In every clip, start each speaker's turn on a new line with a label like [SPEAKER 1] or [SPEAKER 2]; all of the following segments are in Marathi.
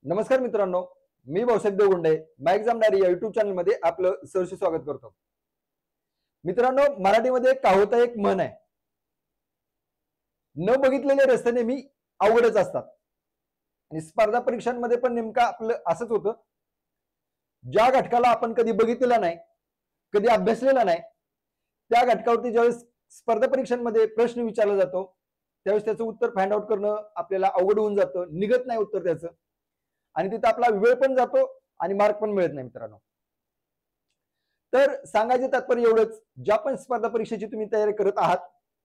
[SPEAKER 1] नमस्कार मित्रांनो, मी भाऊसाहेब देवगुंडे माय एक्झाम डायरी या युट्यूब चॅनल मध्ये आपलं सहर्ष स्वागत करतो। मित्रांनो, मराठीमध्ये कहावत एक म्हण आहे, न बघितलेले रस्ते नेहमी अवघडच असतात। आणि स्पर्धा परीक्षांमध्ये पण नेमका आपलं असंच होतं। ज्या घटकाला आपण कधी बघितलेला नाही, कधी अभ्यासलेला नाही, त्या घटकावरती ज्यावेळेस स्पर्धा परीक्षांमध्ये प्रश्न विचारला जातो त्यावेळेस त्याचं उत्तर फाइंड आउट करणं आपल्याला अवघड होऊन जातं, निघत नाही उत्तर त्याचं, आणि तिथे आपला वेळ पण जातो आणि मार्क पण मिळत नाही। मित्रांनो, तर सांगायचे तात्पर्य एवढंच, ज्या पण स्पर्धा परीक्षेची तुम्ही तयारी करत आहात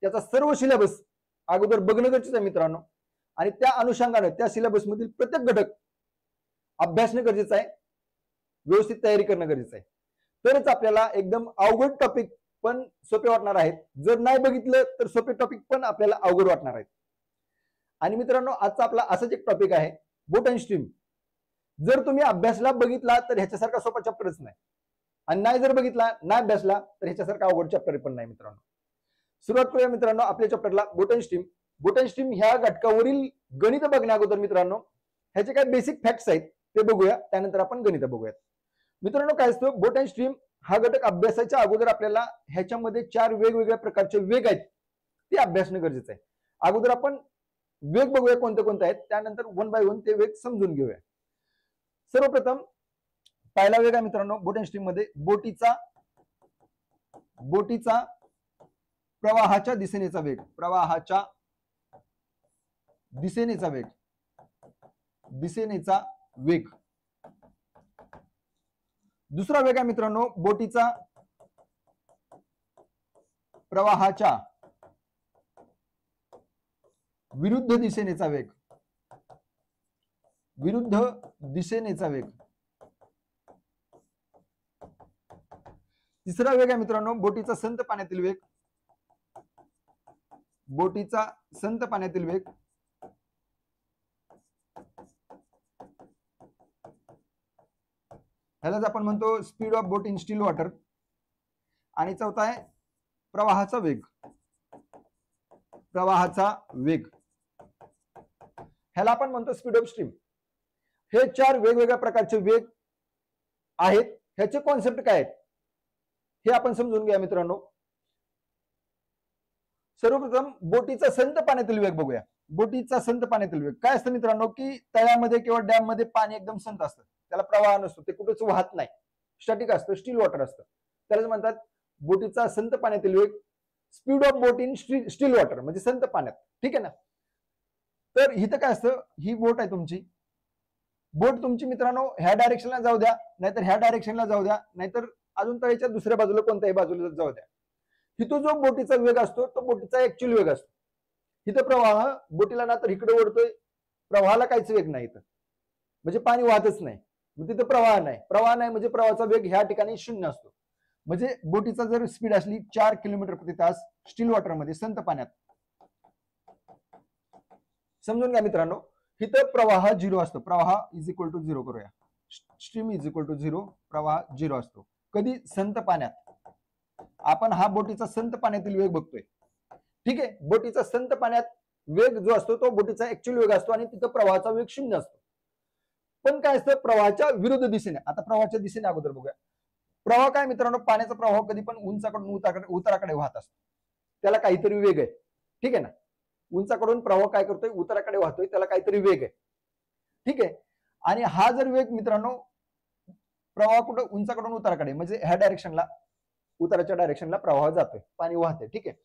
[SPEAKER 1] त्याचा सर्व सिलेबस अगोदर बघणं गरजेचं आहे मित्रांनो, आणि त्या अनुषंगाने त्या सिलेबस मधील प्रत्येक घटक अभ्यासणं गरजेचं आहे, व्यवस्थित तयारी करणं गरजेचं आहे। तरच आपल्याला एकदम अवघड टॉपिक पण सोपे वाटणार आहेत, जर नाही बघितलं तर सोपे टॉपिक पण आपल्याला अवघड वाटणार आहेत। आणि मित्रांनो, आजचा आपला असाच एक टॉपिक आहे, बोट अँड स्ट्रीम। जर तुम्ही अभ्यासला बघितला तर ह्याच्यासारखा सोपा चॅप्टरच नाही, आणि नाही जर बघितला नाही अभ्यासला तर ह्याच्यासारखा अवघड चॅप्टर पण नाही। मित्रांनो, सुरुवात करूया मित्रांनो आपल्या चॅप्टरला, boat and stream. Boat and stream ह्या घटकावरील गणित बघण्या अगोदर मित्रांनो ह्याचे काय बेसिक फॅक्ट्स आहेत ते बघूया, त्यानंतर आपण गणित बघूयात। मित्रांनो, काय असतं बोट अँड स्ट्रीम हा घटक अभ्यासाच्या अगोदर आपल्याला ह्याच्यामध्ये 4 वेगवेगळ्या प्रकारचे वेग आहेत ते अभ्यासणं गरजेचं आहे। अगोदर आपण वेग बघूया कोणते कोणते आहेत, त्यानंतर वन बाय वन ते वेग समजून घेऊया। सर्वप्रथम पहिला वेग आहे मित्रांनो बोट अँड स्ट्रीम मध्ये, बोटीचा प्रवाहाच्या दिशेनेचा वेग, प्रवाहाच्या दिशेनेचा वेग। दुसरा वेग आहे मित्रांनो बोटीचा प्रवाहाच्या विरुद्ध दिशेनेचा वेग, तिसरा वेग आहे मित्रांनो बोटीचा संत पाण्यातील वेग, ह्यालाच आपण म्हणतो speed of boat in steel water. आणि चौथा आहे प्रवाहाचा वेग, ह्याला आपण म्हणतो स्पीड ऑफ स्ट्रीम। हे 4 वेगवेगळ्या प्रकारचे वेग आहेत, ह्याचे कॉन्सेप्ट काय आहेत हे आपण समजून घ्या मित्रांनो। सर्वप्रथम बोटीचा संत पाण्यातील वेग बघूया। बोटीचा संत पाण्यातील वेग काय असतं मित्रांनो, की तळ्यामध्ये किंवा डॅम मध्ये पाणी एकदम संत असतं, त्याला प्रवाह नसतो, ते कुठेच वाहत नाही, स्टॅटिक असतं, स्टील वॉटर असतं, त्यालाच म्हणतात बोटीचा संत पाण्यातील वेग, speed of boat in steel water म्हणजे संत पाण्यात। ठीक आहे ना, तर इथं काय असतं, ही बोट आहे तुमची, बोट तुमची मित्रांनो ह्या डायरेक्शनला जाऊ द्या, नाहीतर ह्या डायरेक्शनला जाऊ द्या, नाहीतर अजून तळ्याच्या दुसऱ्या बाजूला कोणत्याही बाजूला जाऊ द्या, इथं जो बोटीचा वेग असतो तो बोटीचा ऍक्च्युअल वेग असतो। इथं प्रवाह बोटीला ना तर इकडे ओढतोय, प्रवाहाला काहीच वेग नाही इथं, म्हणजे पाणी वाहतच नाही, तिथं प्रवाह नाही म्हणजे प्रवाहाचा वेग ह्या ठिकाणी 0 असतो। म्हणजे बोटीचा जर स्पीड असली 4 किलोमीटर प्रति तास स्टील वॉटर मध्ये संत पाण्यात, समजून घ्या मित्रांनो, इथं प्रवाह 0 असतो, प्रवाह इज इक्वल टू 0 करूया, स्ट्रीम इज इक्वल टू 0, प्रवाह 0 असतो कधी, संत पाण्यात। आपण हा बोटीचा संत पाण्यातील वेग बघतोय, ठीक आहे। बोटीचा संत पाण्यात वेग जो असतो तो बोटीचा ऍक्च्युअल वेग असतो, आणि तिथं प्रवाहाचा वेग 0 असतो। पण काय असतं प्रवाहाच्या विरुद्ध दिशेने, आता प्रवाहाच्या दिशेने अगोदर बघूया। प्रवाह काय मित्रांनो, पाण्याचा प्रवाह कधी पण उंचाकडून उताराकडे वाहत असतो, त्याला काहीतरी वेग आहे, ठीक आहे ना। उंचाकडून प्रवाह काय करतोय, उताराकडे वाहतोय, त्याला काहीतरी वेग आहे, ठीक आहे। आणि हा जर वेग मित्रांनो प्रवाह कुठं उंचाकडून उताराकडे म्हणजे ह्या डायरेक्शनला, उताराच्या डायरेक्शनला प्रवाह जातोय, पाणी वाहते, ठीक आहे।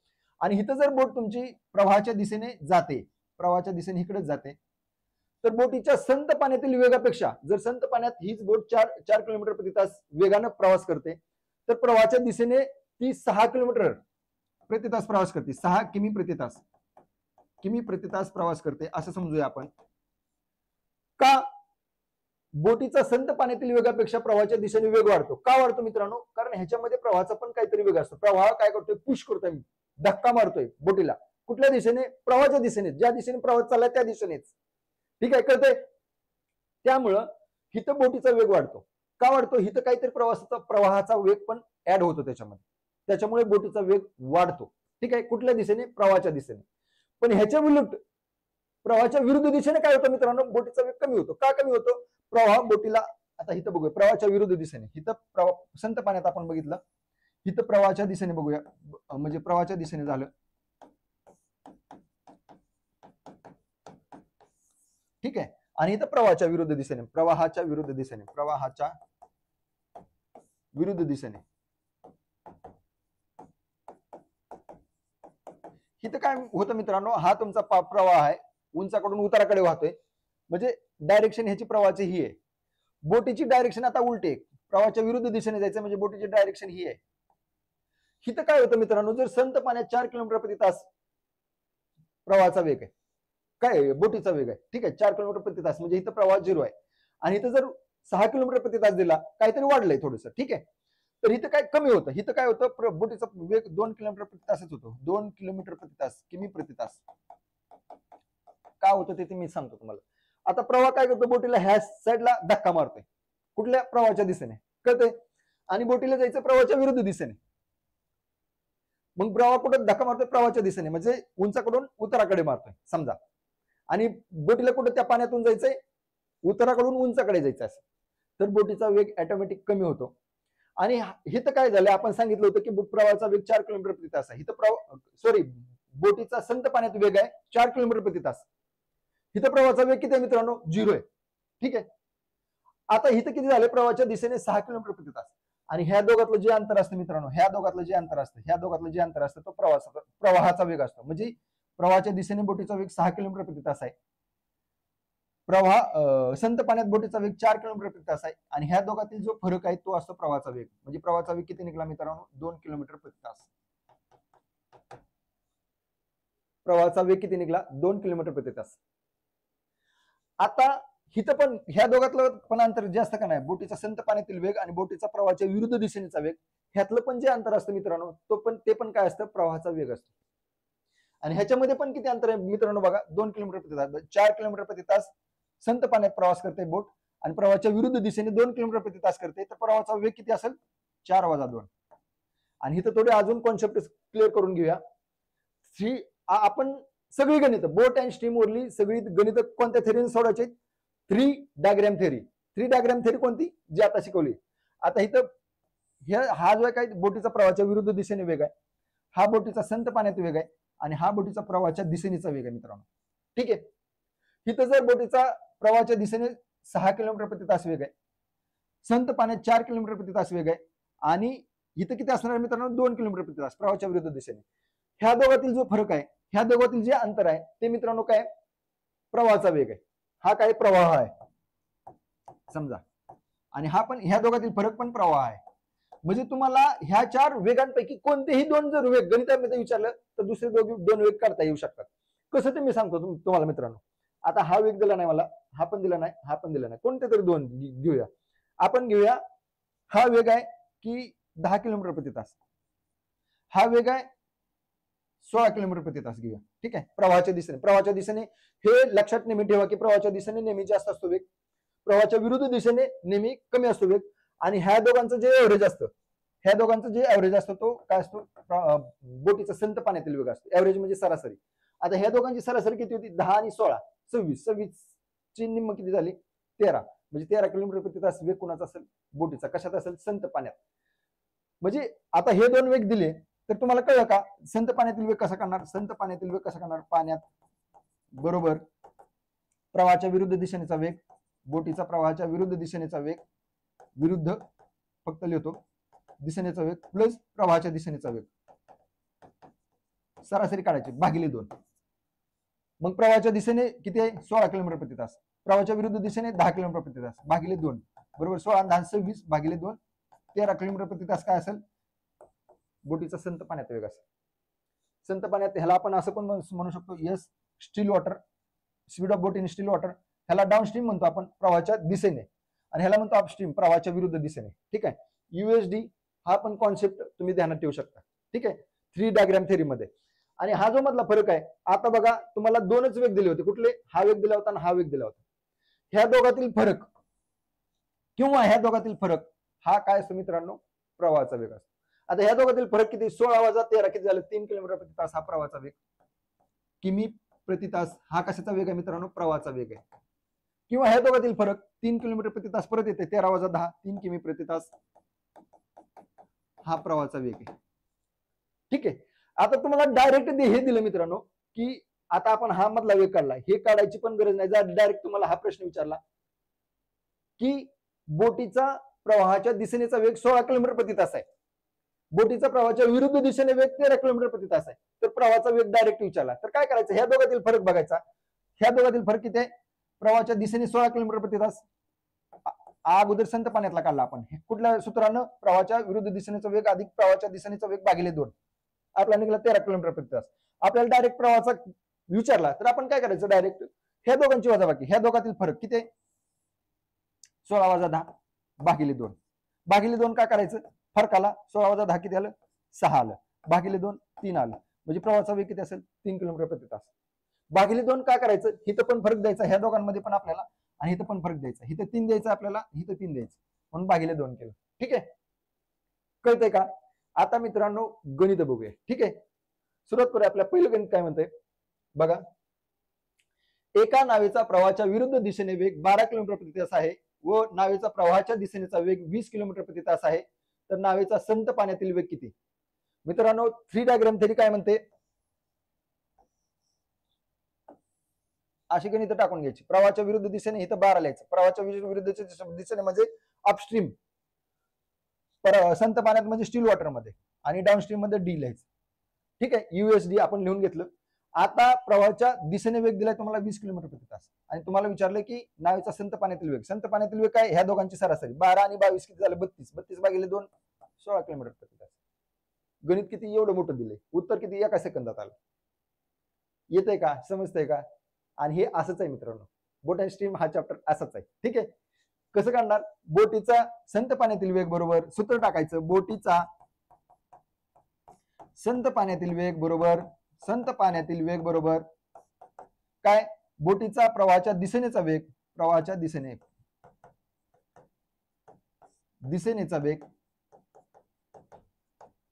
[SPEAKER 1] आणि इथं जर बोट तुमची प्रवाहाच्या दिशेने जाते, प्रवाहाच्या दिशेने इकडेच जाते, तर बोटीच्या संत पाण्यातील वेगापेक्षा, जर संत पाण्यात हीच बोट 4 किलोमीटर प्रति तास वेगानं प्रवास करते, तर प्रवाहाच्या दिशेने ती 6 किलोमीटर प्रति तास प्रवास करते, 6 किमी प्रति तास प्रवास करते, असं समजूया आपण। का बोटीचा संत पाण्यातील वेगापेक्षा प्रवाहाच्या दिशेने वेग वाढतो, का वाढतो मित्रांनो, कारण ह्याच्यामध्ये प्रवाहाचा पण काहीतरी वेग असतो। प्रवाह काय करतोय, पुश करतोय, धक्का मारतोय बोटीला, कुठल्या दिशेने, प्रवाहाच्या दिशेने, ज्या दिशेने प्रवाह चाललाय त्या दिशेनेच, ठीक आहे, कळतंय। त्यामुळं इथं बोटीचा वेग वाढतो, का वाढतो, इथं काहीतरी प्रवाहाचा वेग पण ऍड होतो त्याच्यामध्ये, त्याच्यामुळे बोटीचा वेग वाढतो, ठीक आहे, कुठल्या दिशेने, प्रवाहाच्या दिशेने। पण ह्याच्या उलट प्रवाहाच्या विरुद्ध दिशेने काय होतं मित्रांनो, बोटीचा वेग कमी होतो. का कमी होतो? प्रवाह बोटीला, आता इथं बघूया प्रवाहाच्या विरुद्ध दिशेने, इथं प्रवाह संत पाण्यात आपण बघितलं, इथं प्रवाहाच्या दिशेने बघूया, म्हणजे प्रवाहाच्या दिशेने झालं, ठीक आहे. आणि इथं प्रवाहाच्या विरुद्ध दिशेने, प्रवाहाच्या विरुद्ध दिशेने, प्रवाहाच्या विरुद्ध दिशेने, इथं काय होतं मित्रांनो, हा तुमचा प्रवाह आहे, उंचाकडून उताराकडे वाहतोय, म्हणजे डायरेक्शन ह्याची प्रवाहाची ही आहे. बोटीची डायरेक्शन आता उलटी आहे, प्रवाहाच्या विरुद्ध दिशेने जायचं, म्हणजे बोटीची डायरेक्शन ही आहे. इथं काय होतं मित्रांनो, जर संत पाण्यात 4 किलोमीटर प्रति तास प्रवाहाचा वेग आहे, काय बोटीचा वेग आहे, ठीक आहे, 4 किलोमीटर प्रति तास, म्हणजे इथं प्रवाह 0 आहे. आणि इथं जर 6 किलोमीटर प्रति तास दिला, काहीतरी वाढलंय थोडंसं, ठीक आहे. तर इथं काय कमी होतं, इथं काय होतं, बोटीचा वेग 2 किलोमीटर प्रति तासच होतो, 2 किलोमीटर प्रति तास, किमी प्रति तास. का होतं ते मी सांगतो तुम्हाला. आता प्रवाह काय करतो, बोटीला ह्या साईडला धक्का मारतोय, कुठल्या प्रवाहाच्या दिशेने, कळतंय, आणि बोटीला जायचं प्रवाहाच्या विरुद्ध दिशेने. मग प्रवाह कुठं धक्का मारतोय, प्रवाहाच्या दिशेने, म्हणजे उंचाकडून उताराकडे मारतोय समजा, आणि बोटीला कुठं त्या पाण्यातून जायचंय, उताराकडून उंचाकडे जायचं असं, तर बोटीचा वेग ऑटोमॅटिक कमी होतो. आणि इथं काय झालं, आपण सांगितलं होतं की प्रवाहाचा वेग 4 किलोमीटर प्रति तास आहे, इथं बोटीचा संत पाण्यात वेग आहे 4 किलोमीटर प्रति तास, इथं प्रवाहाचा वेग किती आहे मित्रांनो, 0 आहे, ठीक आहे. आता इथं किती झालं, प्रवाहाच्या दिशेने 6 किलोमीटर प्रति तास, आणि ह्या दोघातलं जे अंतर असतं मित्रांनो, ह्या दोघातलं जे अंतर असतं तो प्रवाहाचा वेग असतो. म्हणजे प्रवाहाच्या दिशेने बोटीचा वेग 6 किलोमीटर प्रति तास आहे, प्रवाह संत पाण्यात बोटीचा वेग 4 किलोमीटर प्रति तास आहे, आणि ह्या दोघातील जो फरक आहे तो असतो प्रवाहाचा वेग. म्हणजे प्रवाहाचा वेग किती निघाला मित्रांनो, 2 किलोमीटर प्रति तास. प्रवाहाचा वेग किती निघाला, 2 किलोमीटर प्रति तास. आता इथं पण ह्या दोघातलं पण अंतर जास्त का नाही, बोटीचा संत पाण्यातील वेग आणि बोटीचा प्रवाहाच्या विरुद्ध दिशेनेचा वेग, ह्यातलं पण जे अंतर असतं मित्रांनो, ते पण काय असतं, प्रवाहाचा वेग असतो. आणि ह्याच्यामध्ये पण किती अंतर आहे मित्रांनो बघा, 2 किलोमीटर प्रति तास, 4 किलोमीटर प्रति तास संत पाण्यात प्रवास करते बोट, आणि प्रवाहाच्या विरुद्ध दिशेने 2 किलोमीटर प्रति तास करते, तर प्रवाहाचा वेग किती असेल, 4 - 2. आणि इथं थोडे अजून कॉन्सेप्ट क्लिअर करून घेऊया. आपण सगळी गणित, बोट अँड स्ट्रीम वरली सगळी गणित कोणत्या थेरीने सोडवायचे, 3 डायग्राम थेरी. 3 डायग्राम थेरी कोणती, जी आता शिकवली. आता इथं हा जो आहे काय, बोटीचा प्रवाहाच्या विरुद्ध दिशेने वेग आहे, हा बोटीचा संत पाण्यात वेग आहे, आणि हा बोटीचा प्रवाहाच्या दिशेनेचा वेग आहे मित्रांनो, ठीक आहे. इथं जर बोटीचा प्रवाहाच्या दिशेने 6 किलोमीटर प्रति तास वेग आहे, संत पाण्यात 4 किलोमीटर प्रति तास वेग आहे, आणि इथं किती असणार मित्रांनो, 2 किलोमीटर प्रति तास प्रवाहाच्या विरुद्ध दिशेने. ह्या दोघातील जो फरक आहे, ह्या दोघातील जे अंतर आहे ते मित्रांनो काय, प्रवाहाचा वेग आहे. हा काय, प्रवाह आहे समजा, आणि हा पण, ह्या दोघातील फरक पण प्रवाह आहे. म्हणजे तुम्हाला ह्या 4 वेगांपैकी कोणतेही 2 जर वेग गणितामध्ये विचारलं तर दुसरे 2 वेग काढता येऊ शकतात. कसं ते मी सांगतो तुम्हाला मित्रांनो. आता हा वेग दिला नाही मला, हा पण दिला नाही, हा पण दिला नाही, कोणते तरी 2 घेऊया. आपण घेऊया, हा वेग आहे की 10 किलोमीटर प्रति तास, हा वेग आहे 16 किलोमीटर प्रति तास घेऊया, ठीक आहे. प्रवाहाच्या दिशेने हे लक्षात नेहमी ठेवा की प्रवाहाच्या दिशेने नेहमी जास्त असतो वेग, प्रवाहाच्या विरुद्ध दिशेने नेहमी कमी असतो वेग. आणि ह्या दोघांचं जे एव्हरेज असतं, तो काय असतो, बोटीचा संत पाण्यातील वेग असतो, एव्हरेज म्हणजे सरासरी. आता ह्या दोघांची सरासरी किती होती, 10 आणि 16, 26 ची निम्म किती झाली, 13, म्हणजे 13 किलोमीटर प्रति तास वेग कोणाचा असेल, बोटीचा. कशात असेल, संत पाण्यात. म्हणजे आता हे 2 वेग दिले तर तुम्हाला कळलं का, संत पाण्यातील वेग कसा करणार, पाण्यात बरोबर प्रवाहाच्या विरुद्ध दिशेनेचा वेग, बोटीचा प्रवाहाच्या विरुद्ध दिशेनेचा वेग, विरुद्ध फक्त लिहितो, दिशेनेचा वेग प्लस प्रवाहाच्या दिशेनेचा वेग, सरासरी काढायची भागिले 2. मग प्रवाहाच्या दिशेने किती आहे, 16 किलोमीटर प्रति तास, प्रवाहाच्या विरुद्ध दिशेने 10 किलोमीटर प्रति तास, भागिले 2, बरोबर 16 आणि 10 26 भागिले 2, 13 किलोमीटर प्रति तास काय असेल, बोटीचा संत पाण्यात वेग असेल. संत पाण्यात ह्याला आपण असं पण म्हणू शकतो, yes steel water, speed of boat in steel water, ह्याला डाऊन स्ट्रीम म्हणतो आपण प्रवाहाच्या दिशेने, आणि ह्याला म्हणतो अपस्ट्रीम प्रवाहाच्या विरुद्ध दिशेने, ठीक आहे. USD हा पण कॉन्सेप्ट तुम्ही ध्यानात ठेवू शकता, ठीक आहे, 3 डायग्राम थेरी मध्ये. आणि हा जो मधला फरक आहे, आता बघा तुम्हाला 2च वेग दिले होते, कुठले, हा वेग दिला होता आणि हा वेग दिला होता. ह्या दोघातील फरक किंवा ह्या दोघातील फरक हा काय असतो मित्रांनो, प्रवाहाचा वेग असतो. आता ह्या दोघातील फरक किती, 16 - 13 किती झालं, 3 किलोमीटर प्रति तास हा प्रवाहाचा वेग, किमी प्रति तास हा कशाचा वेग आहे मित्रांनो? प्रवाहाचा वेग आहे. किंवा ह्या दोघातील फरक 3 किलोमीटर प्रति तास परत येते 13 वजा 10 3 किमी प्रति तास हा प्रवाहाचा वेग आहे. ठीक आहे. आता तुम्हाला डायरेक्ट हे दिलं मित्रांनो की आता आपण हा मधला वेग काढला, हे काढायची पण गरज नाही. जर डायरेक्ट तुम्हाला हा प्रश्न विचारला की बोटीचा प्रवाहाच्या दिशेनेचा वेग 16 किलोमीटर प्रति तास आहे, बोटीचा प्रवाहाच्या विरुद्ध दिशेने वेग 13 किलोमीटर प्रति तास आहे, तर प्रवाहाचा वेग डायरेक्ट विचारला तर काय करायचं? ह्या दोघातील फरक बघायचा. ह्या दोघातील फरक किती आहे? प्रवाहाच्या दिशेने 16 किलोमीटर प्रति तास. अगोदर संत पाण्यातला काढला आपण. कुठल्या सूत्रानं? प्रवाहाच्या विरुद्ध दिशेनेचा वेग अधिक प्रवाहाच्या दिशेनेचा वेग भागिले 2. आपला निघाला 13 किलोमीटर प्रति तास. आपल्याला डायरेक्ट प्रवाहाचा विचारला तर आपण काय करायचं? डायरेक्ट ह्या दोघांची वजाबाकी, ह्या दोघातील फरक किती आहे? 16 वजा 10 भागिले 2. भागिले 2 काय करायचं? फरकाला 16 वजा 10 किती आलं? 6 आलं. भागिले 2 3 आलं. म्हणजे प्रवाहाचा वेग किती असेल? 3 किलोमीटर प्रति तास. भागिले 2 काय करायचं? इथं पण फरक द्यायचा ह्या दोघांमध्ये पण आपल्याला, आणि इथं पण फरक द्यायचा. इथं 3 द्यायचं आपल्याला, इथं 3 द्यायचं, म्हणून भागिले 2 केलं. ठीक आहे, कळतंय का? आता मित्रांनो गणित बघूया. ठीक आहे, सुरुवात करूया. आपल्या पहिलं गणित काय म्हणतंय बघा. एका नावेचा प्रवाहाच्या विरुद्ध दिशेने वेग 12 किलोमीटर प्रति तास आहे व नावेचा प्रवाहाच्या दिशेनेचा वेग 20 किलोमीटर प्रति तास आहे, तर नावेचा संत पाण्यातील वेग किती? मित्रांनो 3 डायग्राम थेरी काय म्हणते? अशी गणित टाकून घ्यायची. प्रवाहाच्या विरुद्ध दिशेने इथं 12 लिहायचं. प्रवाहाच्या विरुद्ध दिशेने म्हणजे अपस्ट्रीम, संत पाण्यात म्हणजे स्टील वॉटर मध्ये, आणि डाऊनस्ट्रीम मध्ये डी लिहायचं. ठीक आहे, यूएसडी आपण लिहून घेतलं. आता प्रवाहाच्या दिशेने वेग दिलाय तुम्हाला 20 किलोमीटर प्रति तास, आणि तुम्हाला विचारलं की नावेचा संत पाण्यातील वेग. संत पाण्यातील वेग काय? ह्या दोघांची सरासरी 12 आणि 22 किती झालं? 32. 32 भागिले 2 16 किलोमीटर प्रति तास. गणित किती एवढं मोठं दिलंय, उत्तर किती? एका सेकंदात आलं. येतंय का? समजतंय का? आणि हे असंच आहे मित्रांनो, बोट अँड स्ट्रीम हा चॅप्टर असाच आहे. ठीक आहे, कसं काढणार? बोटीचा संत पाण्यातील वेग बरोबर सूत्र टाकायचं. बोटीचा संत पाण्यातील वेग बरोबर, संत पाण्यातील वेग बरोबर काय? बोटीचा प्रवाहाच्या दिशेनेचा वेग, प्रवाहाच्या दिशेनेचा वेग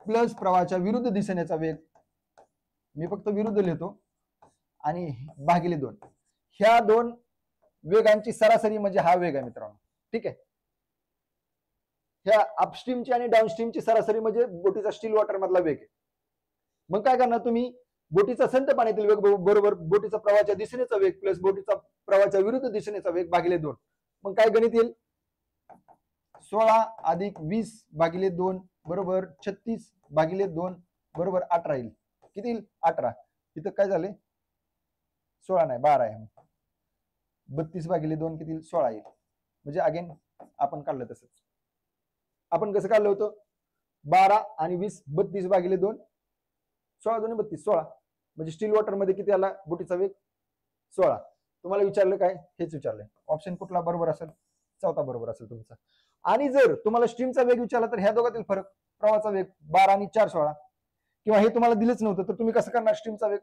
[SPEAKER 1] प्लस प्रवाहाच्या विरुद्ध दिशेनेचा वेग, मी फक्त विरुद्ध लिहितो, आणि भागिले 2. ह्या दोन वेगांची सरासरी म्हणजे हा वेग आहे मित्रांनो. ठीक आहे, ह्या अपस्ट्रीमची आणि डाऊनस्ट्रीमची सरासरी म्हणजे बोटीचा स्टील वॉटर मधला वेग आहे. मग काय करणार तुम्ही? बोटीचा संत पाण्यातील वेग बरोबर बोटीचा प्रवाहाच्या दिशेनेचा वेग प्लस बोटीचा प्रवाहाच्या विरुद्ध दिशेनेचा वेग भागिले 2. मग काय गणित येईल? 16 अधिक 20 भागिले 2 बरोबर 36 भागिले 2 बरोबर 18 येईल. किती येईल? 18. इथं काय झाले? 16 नाही 12 आहे. 32 भागिले 2 किती? 16 येईल. म्हणजे अगेन आपण काढलं तसंच. आपण कसं काढलं होतं? 12 आणि 20 32 भागिले 2 16 2 32 16. म्हणजे स्टील वॉटर मध्ये किती आला बोटीचा वेग? 16. तुम्हाला विचारलं काय? हेच विचारलंय. ऑप्शन कुठला बरोबर असेल? चौथा बरोबर असेल तुमचा. आणि जर तुम्हाला स्ट्रीमचा वेग विचारला तर ह्या दोघातील फरक, प्रवाहाचा वेग 12 आणि 4 16, किंवा हे तुम्हाला दिलंच नव्हतं तर तुम्ही कसं करणार स्ट्रीमचा वेग?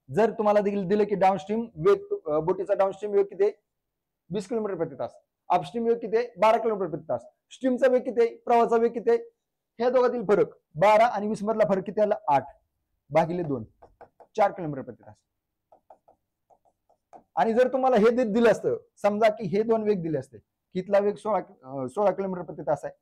[SPEAKER 1] जर तुम्हाला दिलं की डाऊनस्ट्रीम वेग, बोटीचा डाऊनस्ट्रीम वेग किती? 20 किलोमीटर प्रति तास. अपस्ट्रीम वेग किती? 12 किलोमीटर प्रति तास. स्ट्रीमचा वेग किती? प्रवाहाचा वेग किती? ह्या दोघातील फरक 12 आणि 20 मधला फरक किती आला? 8 भागिले 2 4 किलोमीटर प्रति तास. आणि जर तुम्हाला हे दिलं असतं, समजा की हे दोन वेग दिले असते, इथला वेग 16 किलोमीटर प्रति तास आहे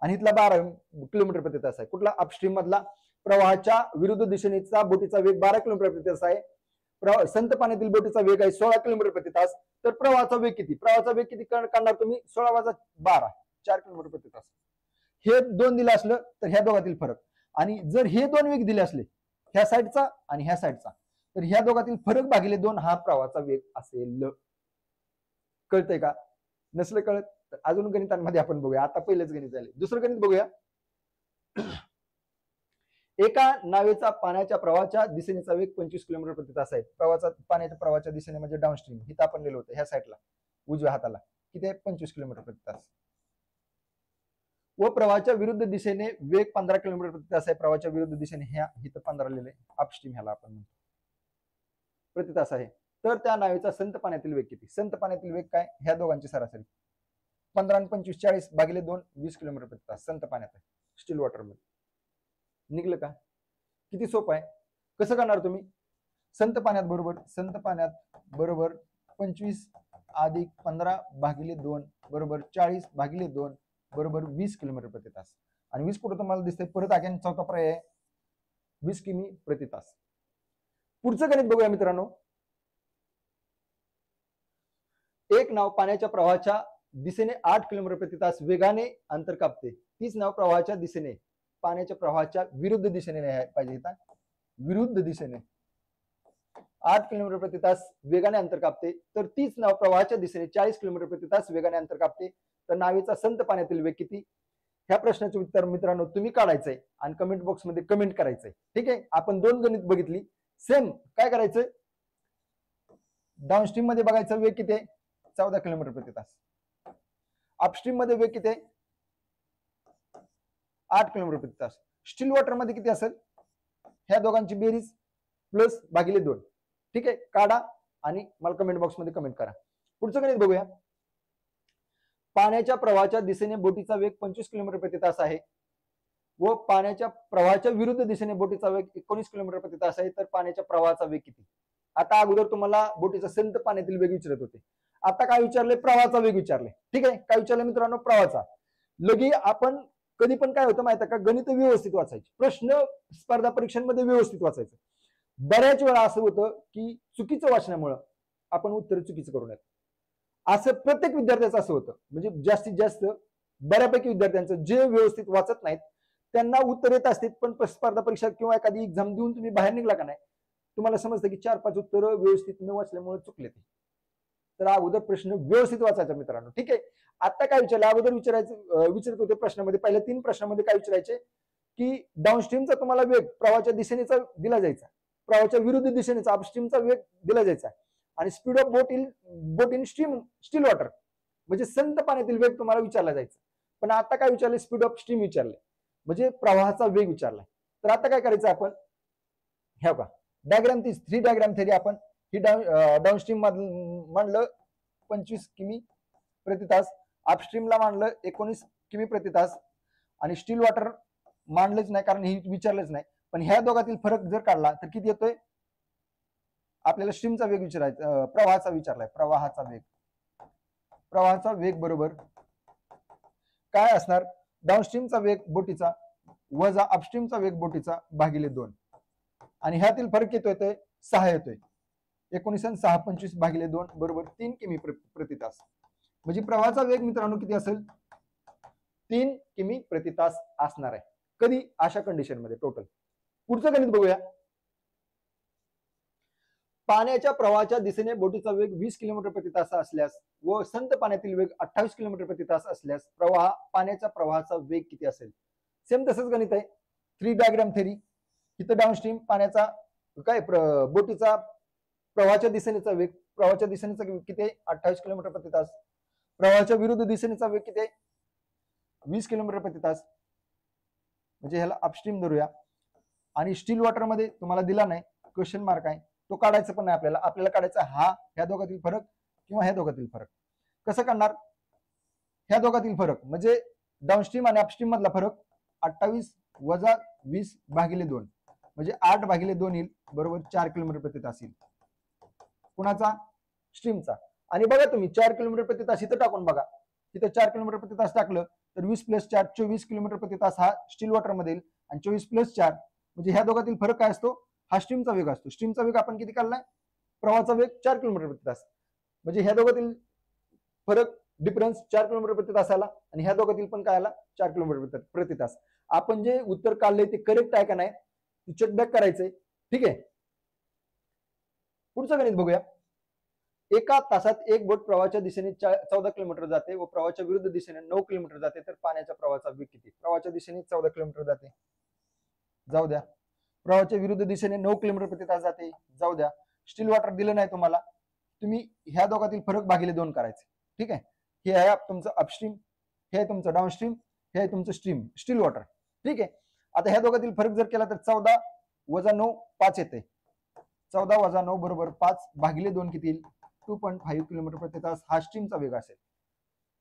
[SPEAKER 1] आणि इथला 12 किलोमीटर प्रति तास आहे. कुठला? अपस्ट्रीम मधला प्रवाहाच्या विरुद्ध दिशेनेचा बोटीचा वेग 12 किलोमीटर प्रति तास आहे. संत पाण्यातील बोटीचा वेग आहे 16 किलोमीटर प्रति तास. तर प्रवाहाचा वेग किती? प्रवाहाचा वेग किती काढणार तुम्ही? 16 वजा 12 4 किलोमीटर प्रति तास. हे दोन दिलं असलं तर ह्या दोघातील फरक, आणि जर हे दोन वेग दिले असले ह्या साईडचा आणि ह्या साईडचा, तर ह्या दोघातील फरक भागिले 2 हा प्रवाहाचा वेग असेल. कळतंय का? नसलं कळत तर अजून गणितांमध्ये आपण बघूया. आता पहिलेच गणित झाले, दुसरं गणित बघूया. एका नावेचा पाण्याच्या प्रवाहाच्या दिशेनेचा वेग 25 किलोमीटर प्रति तास आहे. पाण्याच्या प्रवाहाच्या दिशेने म्हणजे डाऊनस्ट्रीम, इथं आपण लिहिलं होतं ह्या साईडला उजव्या हाताला किती आहे? 25 किलोमीटर प्रति तास. व प्रवाहाच्या विरुद्ध दिशेने वेग 15 किलोमीटर प्रति तास आहे. प्रवाहाच्या विरुद्ध दिशेने ह्या इथं 15 लिहिले, अपस्ट्रीम ह्याला आपण म्हणतो, प्रति तास आहे. तर त्या नावेचा संत पाण्यातील वेग किती? संत पाण्यातील वेग काय? ह्या दोघांची सरासरी 15 आणि 25 40 भागिले 2 20 किलोमीटर प्रति तास संत पाण्यात आहे, स्टील वॉटर मध्ये. निघलं का? किती सोपं आहे. कसं करणार तुम्ही? संत पाण्यात बरोबर 25 अधिक 15 भागिले 2 बरोबर 40 भागिले 2 बरोबर 20 किलोमीटर प्रति तास. आणि 20 कुठं तुम्हाला दिसतंय? परत अगेन चौथा पर्याय 20 किमी प्रति तास. पुढचं गणित बघूया मित्रांनो. एक नाव पाण्याच्या प्रवाहाच्या दिशेने 8 किलोमीटर प्रति तास वेगाने अंतर कापते. तीच नाव प्रवाहाच्या दिशेने पाण्याच्या प्रवाहाच्या विरुद्ध दिशेने पाहिजे. इथं विरुद्ध दिशेने 8 किलोमीटर प्रति तास वेगाने अंतर कापते, तर तीच नाव प्रवाहाच्या दिशेने 40 किलोमीटर प्रति तास वेगाने अंतर कापते. तर नावेचा संत पाण्यातील वेग किती? ह्या प्रश्नाचे उत्तर मित्रांनो तुम्ही काढायचंय आणि कमेंट बॉक्स मध्ये कमेंट करायचंय. ठीक आहे. आपण दोन गणित बघितली. सेम काय करायचं? डाऊनस्ट्रीम मध्ये बघायचं वेग किती आहे? 14 किलोमीटर प्रति तास. अपस्ट्रीम मध्ये वेग किती आहे? 8 किलोमीटर प्रति तास. स्टील वॉटर मध्ये किती असेल? ह्या दोघांची बेरीज प्लस भागिले 2. ठीक आहे. काढा आणि मला कमेंट बॉक्स मध्ये कमेंट करा. पुढचं गणित बघूया. पाण्याच्या प्रवाहाच्या दिशेने बोटीचा वेग 25 किलोमीटर प्रति तास आहे व पाण्याच्या प्रवाहाच्या विरुद्ध दिशेने बोटीचा वेग 19 किलोमीटर प्रति तास आहे, तर पाण्याच्या प्रवाहाचा वेग किती? आता अगोदर तुम्हाला बोटीचा संत पाण्यातील वेग विचारत होते. आता काय विचारले? प्रवाहाचा वेग विचारले. ठीक आहे. काय विचारले मित्रांनो? प्रवाहाचा. लगी आपण कधी पण काय होतं माहिती आहे का? गणित व्यवस्थित वाचायचे, प्रश्न स्पर्धा परीक्षांमध्ये व्यवस्थित वाचायचं. बऱ्याच वेळा असं होतं की चुकीचं वाचण्यामुळे आपण उत्तर चुकीचं करून येतो. असं प्रत्येक विद्यार्थ्याचं असं होतं. म्हणजे जास्तीत जास्त बऱ्यापैकी विद्यार्थ्यांचं जे व्यवस्थित वाचत नाहीत त्यांना उत्तर येत असतील, पण स्पर्धा परीक्षा किंवा एखादी एक्झाम देऊन तुम्ही बाहेर निघला का नाही, तुम्हाला समजतं की 4-5 उत्तर व्यवस्थित न वाचल्यामुळे चुकले ते. तर अगोदर प्रश्न व्यवस्थित वाचायचा मित्रांनो. ठीक आहे. आता काय विचारलं? अगोदर विचारत होते प्रश्नामध्ये, पहिल्या 3 प्रश्नामध्ये काय विचारायचे की डाऊनस्ट्रीमचा तुम्हाला वेग प्रवाहाच्या दिशेनेचा दिला जायचा, प्रवाहाच्या विरुद्ध दिशेनेचा अपस्ट्रीमचा वेग दिला जायचा आणि speed of boat in steel water म्हणजे संत पाण्यातील वेग तुम्हाला विचारला जायचा. पण आता काय विचारले? स्पीड ऑफ स्ट्रीम विचारले, म्हणजे प्रवाहाचा वेग विचारलाय. तर आता काय करायचं आपण? ह्या का डायग्राम 3 डायग्राम थेरी आपण ही डाऊनस्ट्रीम मांडलं 25 किमी प्रति तास, अपस्ट्रीमला मांडलं 19 किमी प्रति तास आणि स्टील वॉटर मांडलंच नाही कारण हे विचारलंच नाही. पण ह्या दोघातील फरक जर काढला तर किती येतोय? आपल्याला स्ट्रीमचा वेग विचारायचा, प्रवाहाचा विचारलाय. प्रवाहाचा वेग बरोबर काय असणार? डाऊनस्ट्रीमचा वेग बोटीचा वजा अपस्ट्रीमचा वेग बोटीचा भागिले 2 आणि ह्यातील फरक किती येतोय? 6 येतोय. 19 आणि 6 25 भागिले 2 बरोबर 3 किमी प्रति तास. म्हणजे प्रवाहाचा वेग मित्रांनो किती असेल? 3 किमी प्रति तास असणार आहे. कधी? अशा कंडिशन मध्ये टोटल. पुढचं गणित बघूया. पाण्याच्या प्रवाहाच्या दिशेने बोटीचा वेग 20 किलोमीटर प्रति तास असल्यास व संत पाण्यातील वेग 28 किलोमीटर प्रति तास असल्यास पाण्याच्या प्रवाहाचा वेग किती असेल? सेम तसंच गणित आहे. 3 डायग्राम थेरी. इथं डाऊनस्ट्रीम पाण्याचा काय बोटीचा प्रवाहाच्या दिशेनेचा वेग किती आहे? 28 किलोमीटर प्रति तास. प्रवाहाच्या विरुद्ध दिशेनेचा वेग किती आहे? 20 किलोमीटर प्रति तास. म्हणजे ह्याला अपस्ट्रीम धरूया. आणि स्टील वॉटर मध्ये तुम्हाला दिला नाही, क्वेश्चन मार्क आहे, तो काढायचा पण नाही आपल्याला. आपल्याला काढायचा ह्या दोघातील फरक किंवा ह्या दोघातील फरक. कसं काढणार? ह्या दोघातील फरक म्हणजे डाऊनस्ट्रीम आणि अपस्ट्रीम मधला फरक 28 वजा 20 भागिले 2 म्हणजे 8 भागिले 2 येईल बरोबर 4 किलोमीटर प्रति तास येईल. कुणाचा? स्ट्रीमचा. आणि बघा तुम्ही 4 किलोमीटर प्रति तास इथं टाकून बघा. इथं 4 किलोमीटर प्रति तास टाकलं तर 20 + 4 24 किलोमीटर प्रति तास हा स्टील वॉटर मध्ये येईल आणि 24 + 4 म्हणजे ह्या दोघातील फरक काय असतो? हा स्ट्रीमचा वेग असतो. स्ट्रीमचा वेग आपण किती काढलाय? प्रवाहाचा वेग 4 किलोमीटर प्रति तास. म्हणजे ह्या दोघातील फरक डिफरन्स 4 किलोमीटर प्रति तास आला आणि ह्या दोघातील पण काय आला? 4 किलोमीटर प्रति तास. आपण जे उत्तर काढले ते करेक्ट आहे का नाही ते चेकबॅक करायचंय. ठीक आहे. पुढचं गणित बघूया. एका तासात एक बोट प्रवाहाच्या दिशेने 14 किलोमीटर जाते व प्रवाहाच्या विरुद्ध दिशेने 9 किलोमीटर जाते, तर पाण्याच्या प्रवाहाचा वेग किती? प्रवाहाच्या दिशेने 14 किलोमीटर जाते, जाऊ द्या. प्रवाहाच्या विरुद्ध दिशेने 9 किलोमीटर प्रति तास जाते, जाऊ द्या. स्टील वॉटर दिलं नाही तुम्हाला, तुम्ही ह्या दोघातील फरक भागिले 2 करायचे. ठीक आहे. हे आहे तुमचं अपस्ट्रीम, हे आहे तुमचं डाऊनस्ट्रीम, हे आहे तुमचं स्टील वॉटर. ठीक आहे. आता ह्या दोघातील फरक जर केला तर 14 वजा 9 5 येते. 14 वजा 9 बरोबर 5 भागिले 2 किती येईल? 2.5 किलोमीटर प्रति तास हा स्ट्रीमचा वेग असेल.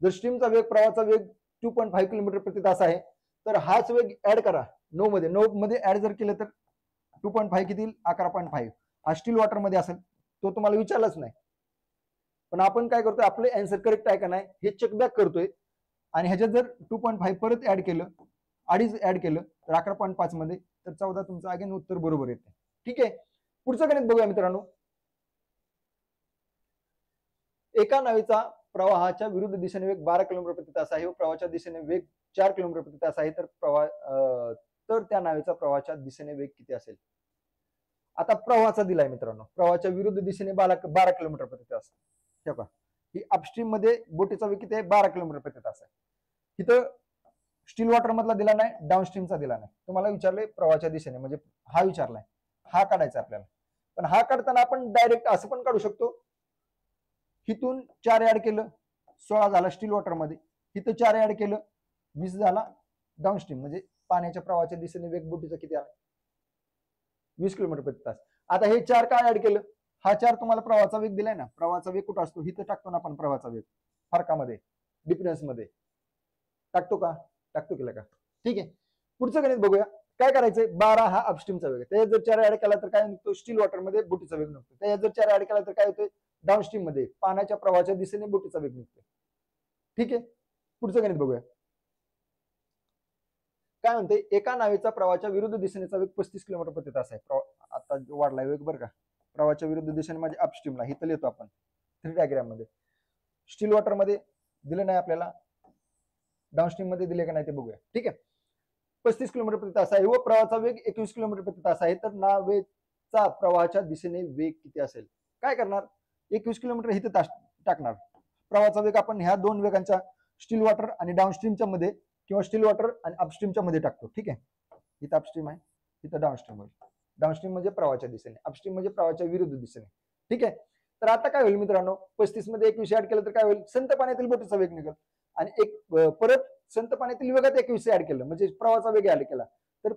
[SPEAKER 1] जर स्ट्रीमचा वेग प्रवाहाचा वेग 2.5 किलोमीटर प्रति तास आहे तर हाच वेग ऍड करा 9 मध्ये ऍड जर केलं तर 2.5 किती 11.5 हा स्टील वॉटर मध्ये असेल, तो तुम्हाला विचारलाच नाही. पण आपण काय करतोय, आपले आन्सर करेक्ट आहे का नाही हे चेकबॅक करतोय आणि ह्याच्यात जर 2.5 परत ऍड केलं, 2.5 ऍड केलं तर 11.5 मध्ये तर 14 तुमचं अगेन उत्तर बरोबर येते. ठीक आहे, पुढचं गणित बघूया मित्रांनो. एका नावेचा प्रवाहाच्या विरुद्ध दिशेने वेग 12 किलोमीटर प्रति तास आहे व प्रवाहाच्या दिशेने वेग 4 किलोमीटर प्रति तास आहे, तर त्या नावेचा प्रवाहाच्या दिशेने वेग किती असेल. आता प्रवाहाचा दिलाय मित्रांनो, प्रवाहाच्या विरुद्ध दिशेने 12 किलोमीटर प्रति तास. ठेवा, ही अपस्ट्रीम मध्ये बोटीचा वेग किती आहे, 12 किलोमीटर प्रति तास आहे. इथं स्टील वॉटर मधला दिला नाही, डाऊनस्ट्रीमचा दिला नाही. तुम्हाला विचारले प्रवाहाच्या दिशेने, म्हणजे हा विचारलाय, हा काढायचा आपल्याला. पण हा काढताना आपण डायरेक्ट असं पण काढू शकतो, हिथून 4 ऍड केलं 16 झाला स्टील वॉटर मध्ये, इथं 4 ऍड केलं 20 झाला डाऊनस्ट्रीम, म्हणजे पाण्याच्या प्रवाहाच्या दिशेने वेग बोटीचा किती आला, 20 किलोमीटर प्रति तास. आता हे 4 काय ऍड केलं, हा 4 तुम्हाला प्रवाहाचा वेग दिलाय ना, प्रवाहाचा वेग कुठं असतो, इथं टाकतो ना आपण प्रवाहाचा वेग, फरकामध्ये डिफरन्स मध्ये टाकतो का, टाकतो केला का. ठीक आहे, पुढचं गणित बघूया. काय करायचंय, 12 हा अपस्ट्रीमचा वेग आहे, त्याच्यात जर 4 ऍड केला तर काय निघतो, स्टील वॉटर मध्ये बोटीचा वेग निघतो. त्याच्यात जर 4 ऍड केला तर काय होतोय, डाऊनस्ट्रीम मध्ये पाण्याच्या प्रवाहाच्या दिशेने बोटीचा वेग निघतो. ठीक आहे, पुढचं गणित बघूया. काय म्हणते, एका नावेचा प्रवाहाच्या विरुद्ध दिशेनेचा वेग 35 किलोमीटर प्रति तास आहे. आता वाढलाय वेग बरं का, प्रवाहाच्या विरुद्ध दिशेने म्हणजे अपस्ट्रीमला, इथं लिहितो आपण 3 डायग्राम मध्ये. स्टील वॉटर मध्ये दिलं नाही आपल्याला, डाऊनस्ट्रीम मध्ये दिले का नाही ते बघूया. ठीक आहे, 35 किलोमीटर प्रति तास आहे व प्रवाहाचा वेग 21 किलोमीटर प्रति तास आहे, तर नावेचा प्रवाहाच्या दिशेने वेग किती असेल. काय करणार, 21 किलोमीटर इथे टाकणार, प्रवाहाचा वेग आपण ह्या दोन वेगांच्या स्टील वॉटर आणि डाऊनस्ट्रीमच्या मध्ये किंवा स्टील वॉटर आणि अपस्ट्रीमच्या मध्ये टाकतो. ठीक आहे, इथं अपस्ट्रीम आहे, इथं डाऊनस्ट्रीम होईल. डाऊनस्ट्रीम म्हणजे प्रवाहाच्या दिशेने, अपस्ट्रीम म्हणजे प्रवाहाच्या विरुद्ध दिशेने. ठीक आहे, तर आता काय होईल मित्रांनो, 35 मध्ये 21 ऍड केलं तर काय होईल, संत पाण्यातील बोटीचा वेग निघेल आणि एक परत संत पाण्यातील वेगात 21 ऍड केलं म्हणजे प्रवाहाचा वेग ऍड केला तर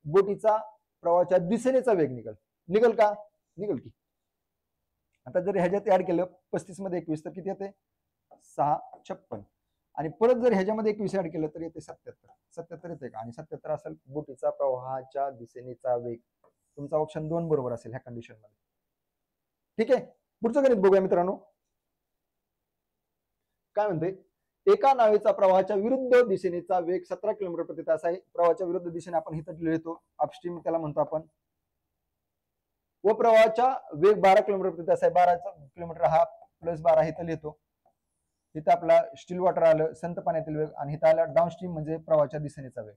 [SPEAKER 1] बोटीचा प्रवाहाच्या दिशेनेचा वेग निघेल का, निघेल की. आता जर ह्याच्यात ऍड केलं 35 मध्ये 21 तर किती येते, 656 आणि परत जर ह्याच्यामध्ये 21 ऍड केलं तर येते 77 येते का, आणि 77 असेल बोटीचा प्रवाहाच्या दिशेनेचा वेग. तुमचा ऑप्शन 2 बरोबर असेल ह्या कंडिशन मध्ये. ठीक आहे, पुढचं गणित बघूया मित्रांनो. काय म्हणते, एका नावेचा प्रवाहाच्या विरुद्ध दिशेनेचा वेग 17 किलोमीटर प्रति तास आहे. प्रवाहाच्या विरुद्ध दिशेने आपण इथं लिहितो, अपस्ट्रीम त्याला म्हणतो आपण, व प्रवाहाचा वेग 12 किलोमीटर प्रति तास आहे. 12 किलोमीटर हा प्लस 12 इथं लिहितो. इथं आपला स्टील वॉटर आलं, संत पाण्यातील वेग, आणि इथं आला डाऊनस्ट्रीम म्हणजे प्रवाहाच्या दिशेनेचा वेग.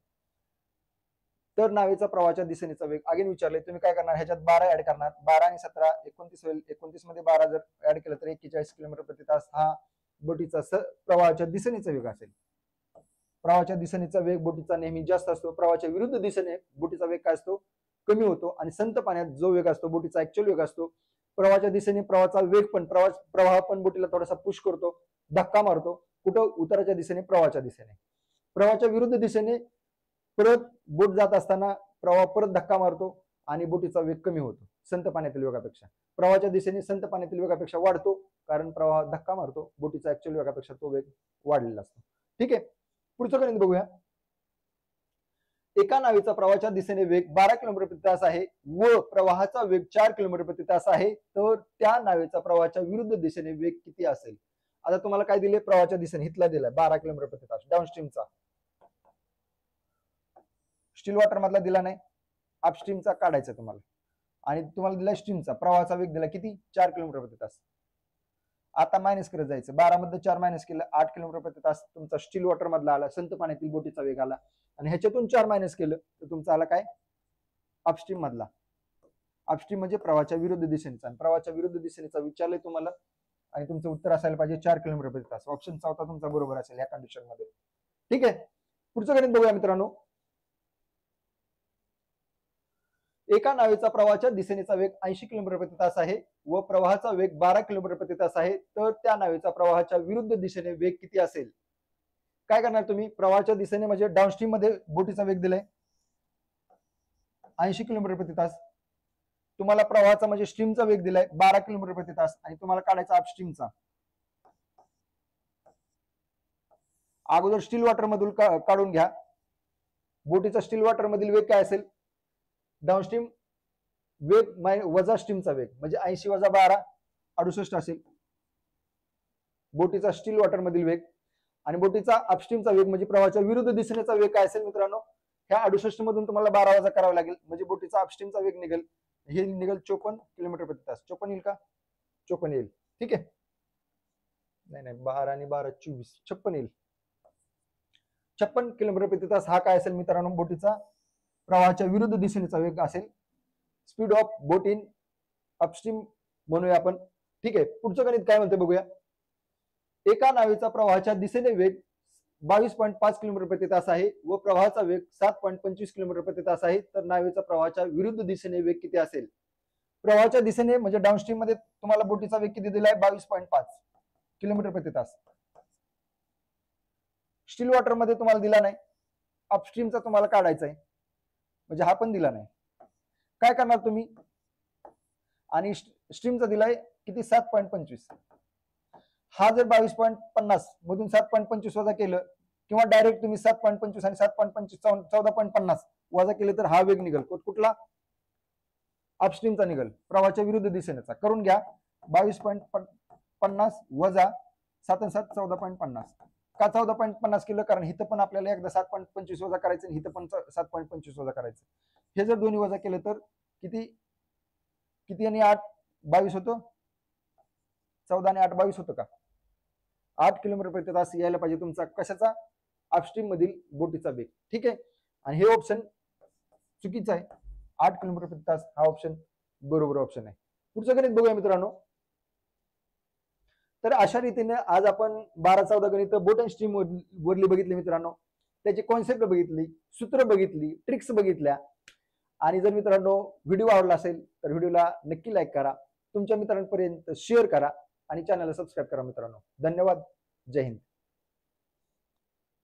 [SPEAKER 1] तर नावेचा प्रवाहाच्या दिशेनेचा वेग अगेन विचारले, तुम्ही काय करणार, ह्याच्यात 12 ऍड करणार, 12 आणि 17 29 होईल. 29 मध्ये 12 जर ऍड केलं तर 41 किलोमीटर प्रति तास हा बोटीचा प्रवाहाच्या दिशेनेचा वेग असेल. प्रवाहाच्या दिशेनेचा वेग बोटीचा नेहमी जास्त असतो, प्रवाहाच्या विरुद्ध दिशेने बोटीचा वेग काय असतो, कमी होतो. आणि संत पाण्यात जो वेग असतो बोटीचा ऍक्च्युअल वेग असतो, प्रवाहाच्या दिशेने प्रवाहाचा वेग पण प्रवाह पण बोटीला थोडासा पुश करतो, धक्का मारतो. कुठं, उताराच्या दिशेने, प्रवाहाच्या दिशेने. प्रवाहाच्या विरुद्ध दिशेने परत बोट जात असताना प्रवाह परत धक्का मारतो आणि बोटीचा वेग कमी होतो संत पाण्यातील वेगापेक्षा. प्रवाहाच्या दिशेने संत पाण्यातील वेगापेक्षा वाढतो, कारण प्रवाह धक्का मारतो, बोटीचा ऍक्च्युअल वेगापेक्षा तो वेग वाढलेला असतो. ठीक आहे, पुढचं गणित बघूया. एका नावेचा प्रवाहाच्या दिशेने वेग 12 किलोमीटर प्रति तास आहे व प्रवाहाचा वेग 4 किलोमीटर प्रति तास आहे, तर त्या नावेचा प्रवाहाच्या विरुद्ध दिशेने वेग किती असेल. आता तुम्हाला काय दिले, प्रवाहाच्या दिशेने हितला दिलाय 12 किलोमीटर प्रति तास डाऊनस्ट्रीमचा, स्टील वॉटर मधला दिला नाही, अपस्ट्रीमचा काढायचा तुम्हाला, आणि तुम्हाला दिला स्ट्रीमचा प्रवाहाचा वेग दिला किती, 4 किलोमीटर प्रति तास. आता मायनस करत जायचं, 12 मध्ये 4 मायनस केलं 8 किलोमीटर प्रति तास तुमचा स्टील वॉटर मधला आला, संत पाण्यातील बोटीचा वेग आला, आणि ह्याच्यातून 4 मायनस केलं तर तुमचा आला काय, अपस्ट्रीम मधला. अपस्ट्रीम म्हणजे प्रवाहाच्या विरुद्ध दिशेनेचा, आणि प्रवाहाच्या विरुद्ध दिशेनेचा विचारलंय तुम्हाला, आणि तुमचं उत्तर असायला पाहिजे 4 किलोमीटर प्रति तास. ऑप्शन 4 तुमचा बरोबर असेल या कंडिशन मध्ये. ठीक आहे, पुढचं गणित बघूया मित्रांनो. एका नावेचा प्रवाहाच्या दिशेनेचा वेग 80 किलोमीटर प्रति तास आहे व प्रवाहाचा वेग 12 किलोमीटर प्रति तास आहे, तर त्या नावेचा प्रवाहाच्या विरुद्ध दिशेने वेग किती असेल. काय करणार तुम्ही, प्रवाहाच्या दिशेने म्हणजे डाऊनस्ट्रीम मध्ये बोटीचा वेग दिलाय 80 किलोमीटर प्रति तास, तुम्हाला प्रवाहाचा म्हणजे स्ट्रीमचा वेग दिलाय 12 किलोमीटर प्रति तास, आणि तुम्हाला काढायचा अपस्ट्रीमचा. अगोदर स्टील वॉटर मधून काढून घ्या, बोटीचा स्टील वॉटर मधील वेग काय असेल, डाऊनस्ट्रीम वेग वजा स्टीमचा वेग म्हणजे 80 वजा 12 68 असेल बोटीचा स्टील वॉटर मधील वेग, आणि बोटीचा अपस्ट्रीमचा वेग म्हणजे प्रवाहाच्या विरुद्ध दिशेचा वेग काय असेल मित्रांनो, ह्या 68 मधून तुम्हाला 12 वजा करावा लागेल म्हणजे बोटीचा अपस्ट्रीमचा वेग निघेल, हे निघेल 54 किलोमीटर प्रति तास. 54 येईल का? 54 येईल. ठीक आहे. नाही 12 आणि 12 24 56 येईल. 56 किलोमीटर प्रति तास हा काय असेल मित्रांनो, बोटीचा प्रवाहाच्या विरुद्ध दिशेचा वेग असेल. Speed of boat in upstream म्हणूया आपण. ठीक आहे. पुढचं गणित काय म्हणते बघूया. एका नावेचा प्रवाहाच्या दिशेने वेग 22.5 किलोमीटर प्रति तास आहे व प्रवाहाचा वेग 7.25 किलोमीटर प्रति तास आहे, तर नावेचा प्रवाहाच्या विरुद्ध दिशेने वेग किती असेल? प्रवाहाच्या दिशेने म्हणजे डाऊनस्ट्रीम मध्ये तुम्हाला बोटीचा वेग किती दिलाय? 22.5 किलोमीटर प्रति तास. स्टील वॉटर मध्ये तुम्हाला दिला नाही, अपस्ट्रीमचा तुम्हाला काढायचा आहे म्हणजे हा पण दिला नाही. काय करणार तुम्ही? आणि स्ट्रीमचा दिलाय किती? 7.25. हा जर 22.50 मधून 7.25 वजा केलं किंवा डायरेक्ट तुम्ही 7.25 आणि 7.25 14.50 वजा केले तर हा वेग निघेल कुठला? अपस्ट्रीमचा निघेल, प्रवाहाच्या विरुद्ध दिशेनेचा. करून घ्या. 22.50 वजा 7 आणि 7 14.50. का 14.50 केलं? कारण इथं पण आपल्याला एकदा 7.25 वजा करायचं आणि इथं पण 7.25 वजा करायचं. हे जर दोन्ही वजा केलं तर किती किती आणि 8 22 होतो. 14 आणि 8 22 होतं का? 8 किलोमीटर प्रति तास यायला पाहिजे तुमचा कशाचा? अपस्ट्रीम मधील बोटीचा वेग. ठीक आहे. आणि हे ऑप्शन चुकीचं आहे. 8 किलोमीटर प्रति तास हा ऑप्शन बरोबर ऑप्शन आहे. पुढचं गणित बघूया मित्रांनो. तर अशा रीतीने आज आपण 12-14 गणित बोट अँड स्ट्रीम वरली बघितली मित्रांनो. त्याची कॉन्सेप्ट बघितली, सूत्र बघितली, ट्रिक्स बघितल्या. आणि जर मित्रांनो व्हिडिओ आवडला असेल तर व्हिडिओला नक्की लाईक करा, तुमच्या मित्रांपर्यंत शेअर करा आणि चॅनलला सबस्क्राईब करा मित्रांनो. धन्यवाद. जय हिंद.